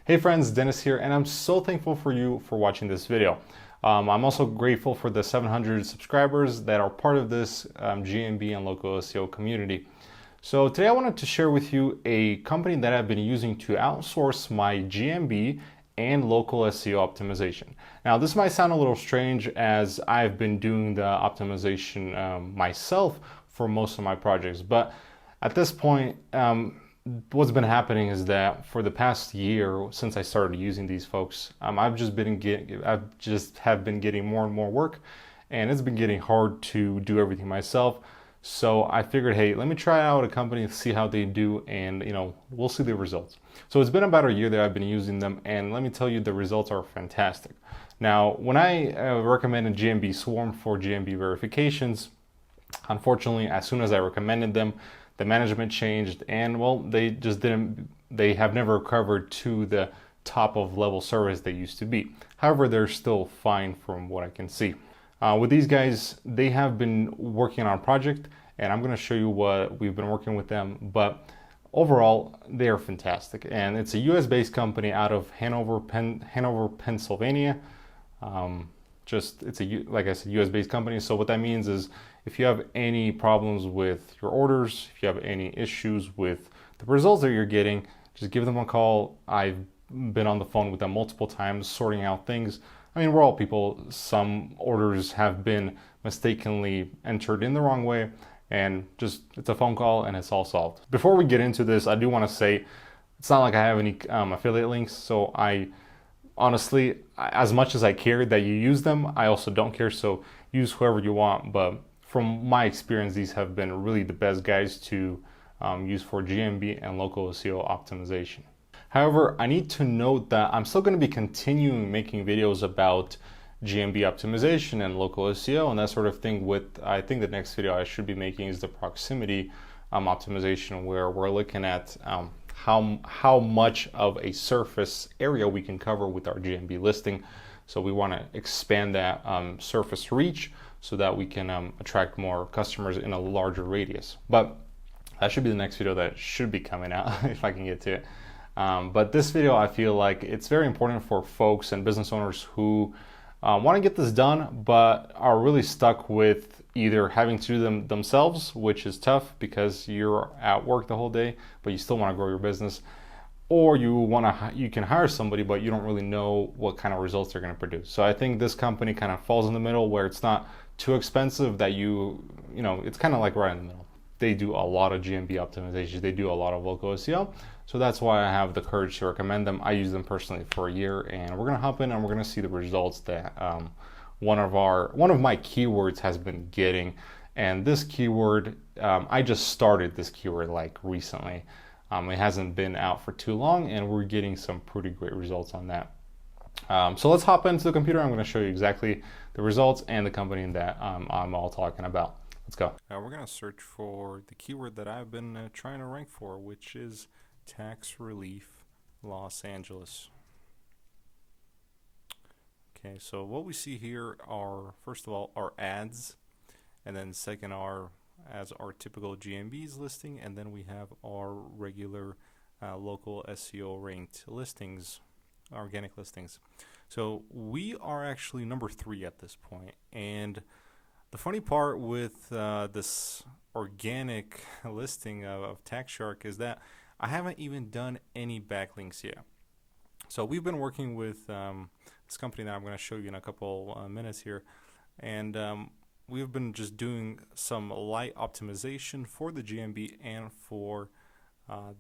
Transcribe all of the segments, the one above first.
Hey friends, Dennis here, and I'm so thankful for you for watching this video. I'm also grateful for the 700 subscribers that are part of this GMB and local SEO community. So today I wanted to share with you a company that I've been using to outsource my GMB and local SEO optimization. Now this might sound a little strange as I've been doing the optimization myself for most of my projects, but at this point, what's been happening is that for the past year since I started using these folks, I've just been getting more and more work, and it's been getting hard to do everything myself. So I figured, hey, let me try out a company and see how they do, and we'll see the results. So it's been about a year that I've been using them, and let me tell you, the results are fantastic. Now, when I recommended GMB Swarm for GMB verifications, unfortunately, as soon as I recommended them, the management changed, and well, they have never recovered to the top of level service they used to be. However, they're still fine from what I can see. With these guys, they have been working on a project, and I'm going to show you what we've been working with them, but overall, they are fantastic. And it's a US-based company out of Hanover, Pennsylvania. It's like I said, US-based company. So what that means is if you have any problems with your orders, if you have any issues with the results that you're getting, just give them a call. I've been on the phone with them multiple times sorting out things. I mean, we're all people. Some orders have been mistakenly entered in the wrong way, and just it's a phone call and it's all solved. Before we get into this, I do want to say it's not like I have any affiliate links, so I honestly, as much as I care that you use them, I also don't care, so use whoever you want. But from my experience, these have been really the best guys to use for GMB and local SEO optimization. However, I need to note that I'm still going to be continuing making videos about GMB optimization and local SEO and that sort of thing. I think the next video I should be making is the proximity optimization, where we're looking at how much of a surface area we can cover with our GMB listing. So we want to expand that surface reach so that we can attract more customers in a larger radius. But that should be the next video that should be coming out if I can get to it. But this video, I feel like it's very important for folks and business owners who want to get this done, but are really stuck with either having to do them themselves, which is tough because you're at work the whole day, but you still want to grow your business, or you can hire somebody, but you don't really know what kind of results they're going to produce. So I think this company kind of falls in the middle, where it's not too expensive that it's kind of like right in the middle. They do a lot of GMB optimizations. They do a lot of local SEO. So that's why I have the courage to recommend them. I use them personally for a year, and we're going to hop in and we're going to see the results that one of my keywords has been getting. And this keyword, I just started this keyword like recently. It hasn't been out for too long, and we're getting some pretty great results on that. So let's hop into the computer. I'm going to show you exactly the results and the company that I'm all talking about. Let's go. Now we're going to search for the keyword that I've been trying to rank for, which is tax relief Los Angeles. Okay, so what we see here are, first of all, our ads, and then second are as our typical GMB's listing, and then we have our regular local SEO ranked listings, organic listings. So we are actually number 3 at this point, and the funny part with this organic listing of TaxShark is that I haven't even done any backlinks yet. So we've been working with this company that I'm going to show you in a couple minutes here, and we've been just doing some light optimization for the GMB and for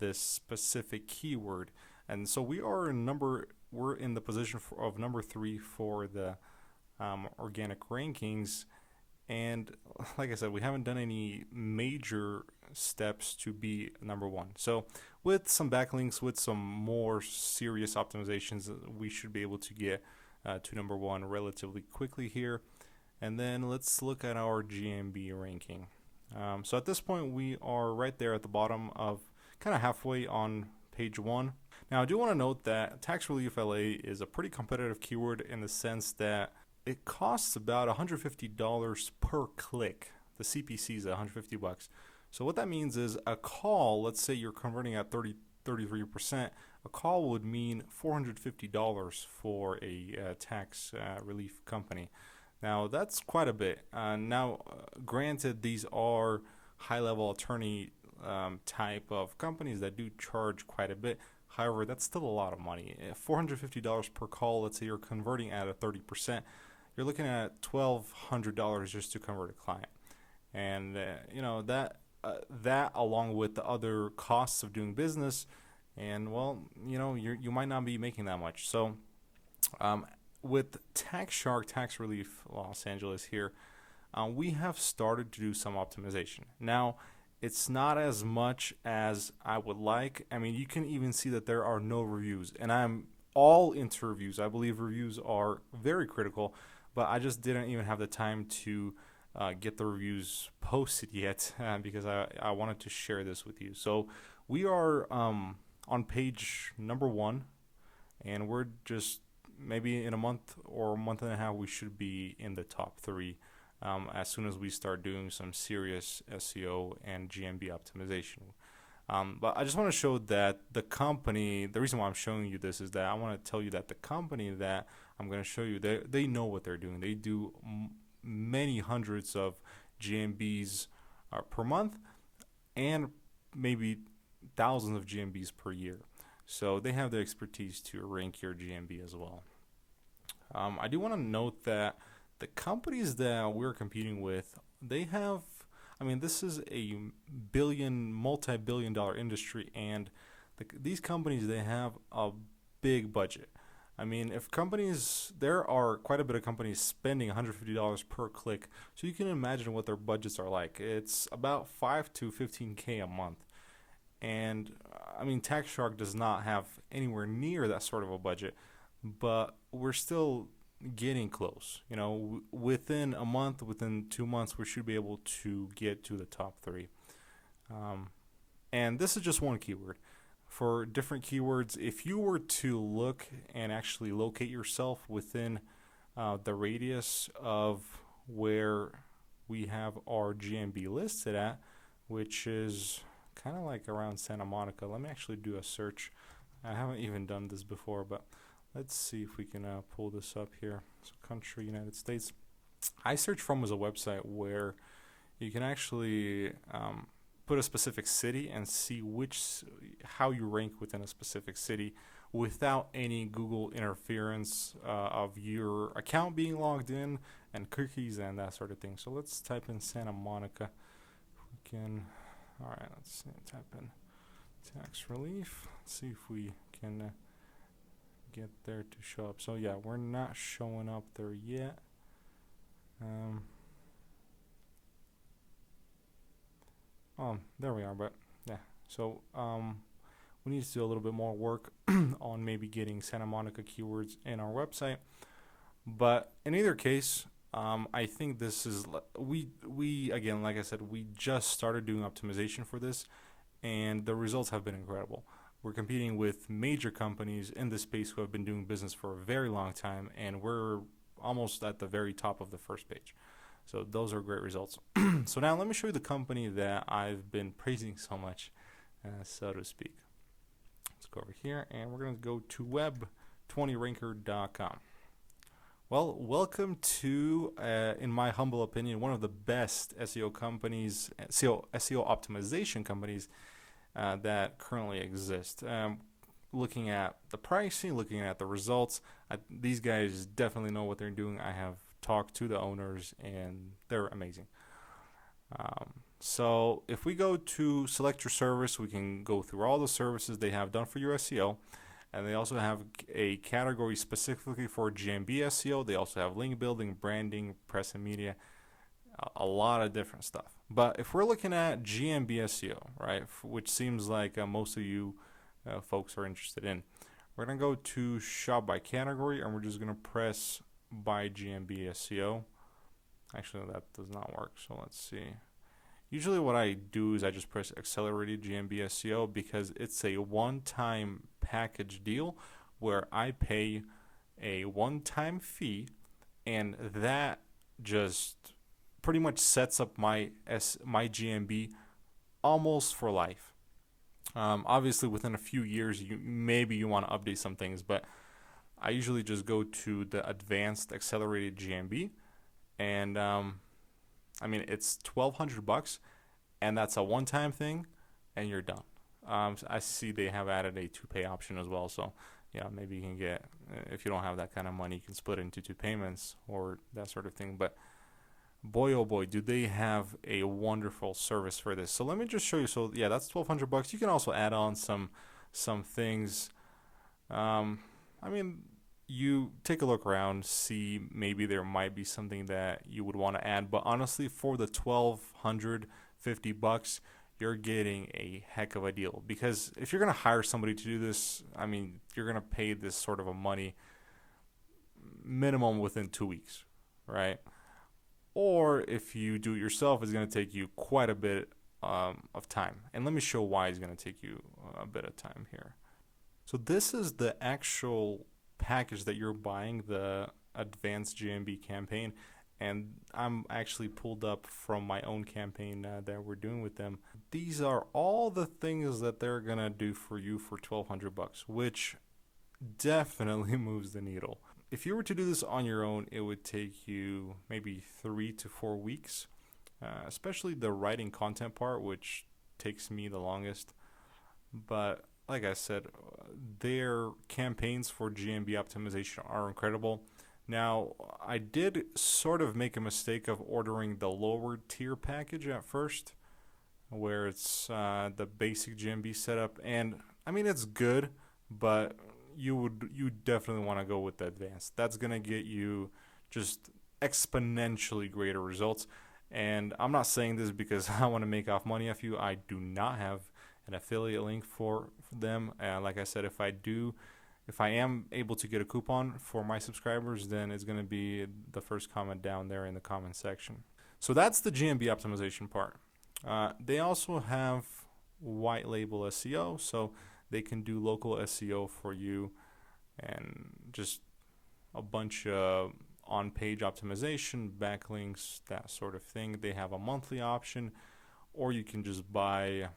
this specific keyword. And so we're in the position of number 3 for the organic rankings. And like I said, we haven't done any major steps to be number 1. So with some backlinks, with some more serious optimizations, we should be able to get to number 1 relatively quickly here. And then let's look at our GMB ranking. So at this point, we are right there at the bottom of kind of halfway on page 1. Now I do want to note that tax relief LA is a pretty competitive keyword in the sense that it costs about $150 per click. The CPC is $150. So what that means is a call, let's say you're converting at 33%, a call would mean $450 for a tax relief company. Now, that's quite a bit. Granted, these are high-level attorney type of companies that do charge quite a bit. However, that's still a lot of money. $450 per call, let's say you're converting at a 30%, you're looking at $1,200 just to convert a client. And, that along with the other costs of doing business, and, well, you might not be making that much. So, with Tax Shark Tax Relief Los Angeles here, we have started to do some optimization. Now, it's not as much as I would like. I mean, you can even see that there are no reviews, and I'm all into reviews. I believe reviews are very critical, but I just didn't even have the time to get the reviews posted yet because I wanted to share this with you. So we are on page number 1, and we're just maybe in a month or a month and a half, we should be in the top 3 as soon as we start doing some serious SEO and GMB optimization. But I just want to show that the company, the reason why I'm showing you this is that I want to tell you that the company that I'm going to show you, they know what they're doing. They do many hundreds of GMBs per month and maybe thousands of GMBs per year. So they have the expertise to rank your GMB as well. I do want to note that the companies that we're competing with, they have, this is a multi-billion dollar industry, and these companies, they have a big budget. There are quite a bit of companies spending $150 per click, so you can imagine what their budgets are like. It's about $5 to $15K a month. And Tax Shark does not have anywhere near that sort of a budget, but we're still getting close. Within a month, within 2 months, we should be able to get to the top 3. And this is just one keyword. For different keywords, if you were to look and actually locate yourself within the radius of where we have our GMB listed at, which is kind of like around Santa Monica. Let me actually do a search. I haven't even done this before, but let's see if we can pull this up here. So country, United States. iSearch From is a website where you can actually put a specific city and see how you rank within a specific city without any Google interference of your account being logged in and cookies and that sort of thing. So let's type in Santa Monica. We can. All right, let's type in tax relief. Let's see if we can get there to show up. So yeah, we're not showing up there yet. There we are, but yeah. So we need to do a little bit more work on maybe getting Santa Monica keywords in our website. But in either case, I think this is we again, like I said, we just started doing optimization for this, and the results have been incredible. We're competing with major companies in this space who have been doing business for a very long time, and we're almost at the very top of the first page. So those are great results. So now let me show you the company that I've been praising so much, so to speak. Let's go over here, and we're going to go to web20ranker.com. Well, welcome to, in my humble opinion, one of the best SEO companies, SEO optimization companies that currently exist. Looking at the pricing, looking at the results, these guys definitely know what they're doing. I have talked to the owners, and they're amazing. So if we go to select your service, we can go through all the services they have done for your SEO. And they also have a category specifically for GMB SEO. They also have link building, branding, press and media, a lot of different stuff. But if we're looking at GMB SEO, right, which seems like most of you folks are interested in, we're going to go to shop by category, and we're just going to press by GMB SEO. Actually, that does not work, so let's see. Usually what I do is I just press accelerated GMB SEO because it's a one-time package deal where I pay a one-time fee, and that just pretty much sets up my GMB almost for life. Obviously, within a few years, maybe you want to update some things, but I usually just go to the advanced accelerated GMB, and I mean it's $1,200, and that's a one-time thing, and you're done. I see they have added a two-pay option as well, so yeah, maybe you can get, if you don't have that kind of money, you can split it into two payments or that sort of thing. But boy, oh boy, do they have a wonderful service for this. So let me just show you. So yeah, that's $1,200. You can also add on some things. I mean, you take a look around, see maybe there might be something that you would want to add. But honestly, for the $1,250, you're getting a heck of a deal, because if you're gonna hire somebody to do this, I mean, you're gonna pay this sort of a money minimum within 2 weeks, right? Or if you do it yourself, it's going to take you quite a bit of time. And let me show why it's going to take you a bit of time here. So this is the actual package that you're buying, the advanced GMB campaign. And I'm actually pulled up from my own campaign that we're doing with them. These are all the things that they're going to do for you for $1,200, which definitely moves the needle. If you were to do this on your own, it would take you maybe 3 to 4 weeks, especially the writing content part, which takes me the longest. But like I said, their campaigns for GMB optimization are incredible. Now, I did sort of make a mistake of ordering the lower tier package at first, where it's the basic GMB setup, and I mean it's good, but you definitely want to go with the advanced. That's gonna get you just exponentially greater results. And I'm not saying this because I want to make off money off you. I do not have an affiliate link for them. Like I said, if I am able to get a coupon for my subscribers, then it's gonna be the first comment down there in the comment section. So that's the GMB optimization part. They also have white label SEO, so they can do local SEO for you and just a bunch of on-page optimization, backlinks, that sort of thing. They have a monthly option, or you can just buy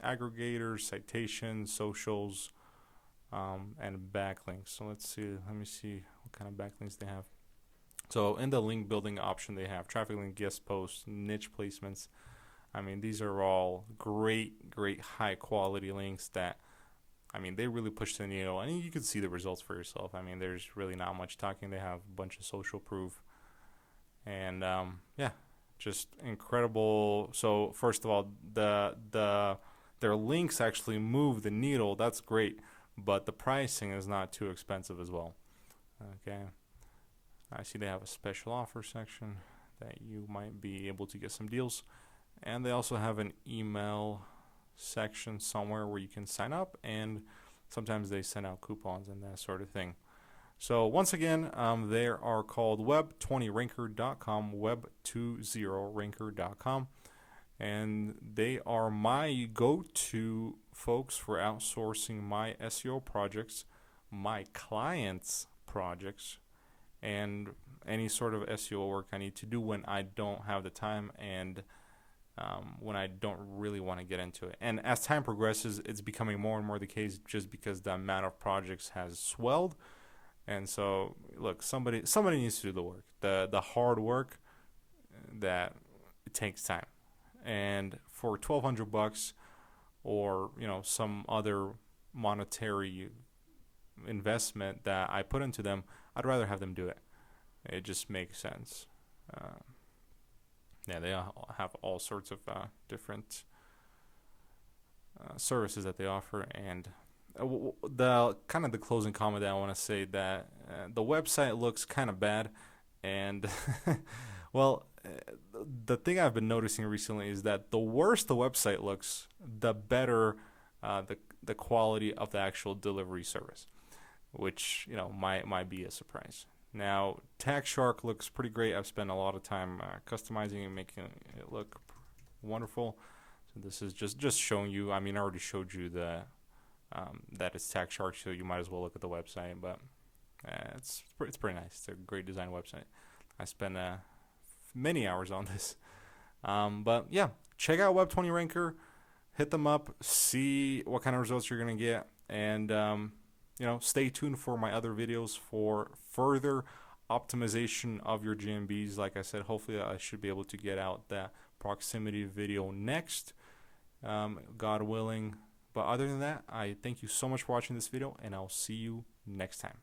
aggregators, citations, socials, and backlinks. So let me see what kind of backlinks they have. So in the link building option, they have traffic link, guest posts, niche placements. I mean, these are all great high quality links that, I mean, they really push the needle, and you can see the results for yourself. I mean, there's really not much talking. They have a bunch of social proof, and yeah, just incredible. So first of all, their links actually move the needle. That's great, but the pricing is not too expensive as well. Okay, I see they have a special offer section that you might be able to get some deals, and they also have an email section somewhere where you can sign up, and sometimes they send out coupons and that sort of thing. So once again, they are called web20ranker.com, web20ranker.com, and they are my go-to folks for outsourcing my SEO projects, my clients' projects, and any sort of SEO work I need to do when I don't have the time and when I don't really want to get into it. And as time progresses, it's becoming more and more the case, just because the amount of projects has swelled. And so, look, somebody needs to do the work, the hard work that it takes time. And for $1,200, or some other monetary investment that I put into them, I'd rather have them do it. It just makes sense. Yeah, they have all sorts of different services that they offer, and the closing comment that I want to say, that the website looks kind of bad, and well, the thing I've been noticing recently is that the worse the website looks, the better the quality of the actual delivery service, which might be a surprise. Now, Tax Shark looks pretty great. I've spent a lot of time customizing and making it look wonderful. So this is just showing you. I mean, I already showed you that it's Tax Shark, so you might as well look at the website. But it's pretty nice. It's a great design website. I spent many hours on this. But yeah, check out Web20 Ranker. hit them up, see what kind of results you're going to get, and stay tuned for my other videos for further optimization of your GMBs. Like I said, hopefully I should be able to get out that proximity video next, God willing. But other than that, I thank you so much for watching this video, and I'll see you next time.